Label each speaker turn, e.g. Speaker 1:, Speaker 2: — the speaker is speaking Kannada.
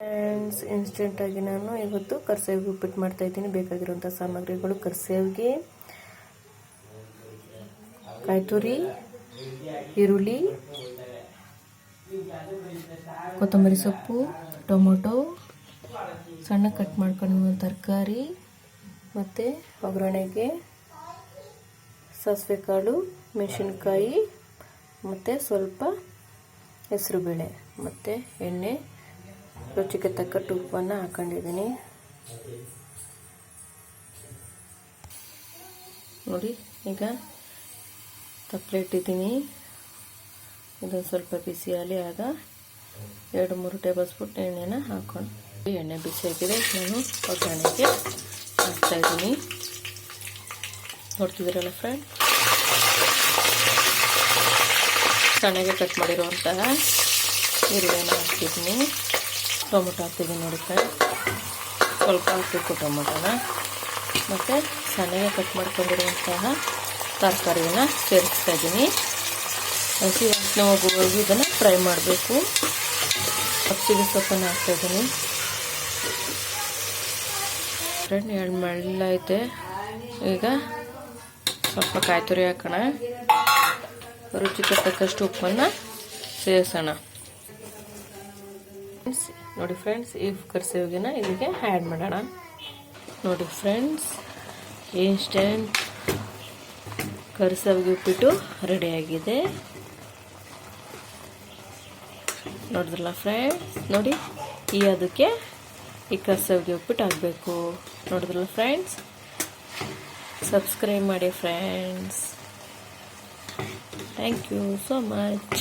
Speaker 1: ಫ್ರೆಂಡ್ಸ್, ಇನ್ಸ್ಟೆಂಟಾಗಿ ನಾನು ಇವತ್ತು ಕರ್ಸೇವಿಗೆ ಉಪ್ಪಿಟ್ಟು ಮಾಡ್ತಾ ಇದ್ದೀನಿ. ಬೇಕಾಗಿರುವಂಥ ಸಾಮಗ್ರಿಗಳು: ಕರ್ಸೇವಿಗೆ, ಕಾಯಿ ತುರಿ, ಈರುಳ್ಳಿ, ಕೊತ್ತಂಬರಿ ಸೊಪ್ಪು, ಟೊಮೊಟೊ, ಸಣ್ಣ ಕಟ್ ಮಾಡ್ಕೊಂಡು ತರಕಾರಿ, ಮತ್ತು ಒಗ್ಗರಣೆಗೆ ಸಾಸಿವೆ ಕಾಳು, ಮೆಣಸಿನ್ಕಾಯಿ, ಮತ್ತು ಸ್ವಲ್ಪ ಹೆಸರುಬೇಳೆ, ಮತ್ತು ಎಣ್ಣೆ, ರುಚಿಗೆ ತಕ್ಕಟ್ಟು ಉಪ್ಪನ್ನು ಹಾಕೊಂಡಿದ್ದೀನಿ. ನೋಡಿ, ಈಗ ತಪ್ಪಲೆ ಇಟ್ಟಿದ್ದೀನಿ. ಇದನ್ನು ಸ್ವಲ್ಪ ಬಿಸಿಯಾಗಿ ಆಗ 2-3 ಟೇಬಲ್ ಸ್ಪೂನ್ ಎಣ್ಣೆನ ಹಾಕೊಂಡು, ಎಣ್ಣೆ ಬಿಸಿ ಆಗಿದೆ, ನಾನು ಒಗ್ಗರಣೆಗೆ ಹಾಕ್ತಾಯಿದ್ದೀನಿ. ನೋಡ್ತಿದ್ದೀರಲ್ಲ ಫ್ರೆಂಡ್, ಸಣ್ಣಗೆ ಕಟ್ ಮಾಡಿರುವಂತಹ ಈರುಳ್ಳಿನ ಹಾಕ್ತಿದ್ದೀನಿ. ಟೊಮೊಟೊ ಹಾಕ್ತಿದ್ದೀನಿ ನೋಡಿ ಫ್ರೆಂಡ್, ಸ್ವಲ್ಪ ಹಾಕಬೇಕು ಟೊಮೊಟೊನ. ಮತ್ತು ಸಣ್ಣಗೆ ಕಟ್ ಮಾಡ್ಕೊಂಡಿರುವಂತಹ ತರಕಾರಿಯನ್ನು ಸೇರಿಸ್ತಾ ಇದ್ದೀನಿ. ಹಸಿ ವಾಸನೆ ಹೋಗುವವರೆಗೂ ಇದನ್ನು ಫ್ರೈ ಮಾಡಬೇಕು. ಹಸಿಗೆ ಸೊಪ್ಪನ್ನು ಹಾಕ್ತಾಯಿದ್ದೀನಿ ಫ್ರೆಂಡ್. 2 ಮಳ್ಳ ಐತೆ. ಈಗ ಸ್ವಲ್ಪ ಕಾಯಿ ತುರಿ ಹಾಕೋಣ, ರುಚಿಗೆ ತಕ್ಕಷ್ಟು ಉಪ್ಪನ್ನು ಸೇರಿಸೋಣ. ನೋಡಿ ಫ್ರೆಂಡ್ಸ್, ಈ ಕರ್ಸೇವಿಗೆನ ಇಲ್ಲಿಗೆ ಆ್ಯಡ್ ಮಾಡೋಣ. ನೋಡಿ ಫ್ರೆಂಡ್ಸ್, ಇನ್ಸ್ಟೆಂಟ್ ಕರ್ಸೇವಿಗೆ ಉಪ್ಪಿಟ್ಟು ರೆಡಿಯಾಗಿದೆ. ನೋಡಿದ್ರಲ್ಲ ಫ್ರೆಂಡ್ಸ್, ನೋಡಿ ಅದಕ್ಕೆ ಈ ಕರ್ಸೇವಿಗೆ ಉಪ್ಪಿಟ್ಟು ಹಾಕಬೇಕು. ನೋಡಿದ್ರಲ್ಲ ಫ್ರೆಂಡ್ಸ್, ಸಬ್ಸ್ಕ್ರೈಬ್ ಮಾಡಿ friends. Thank you so much.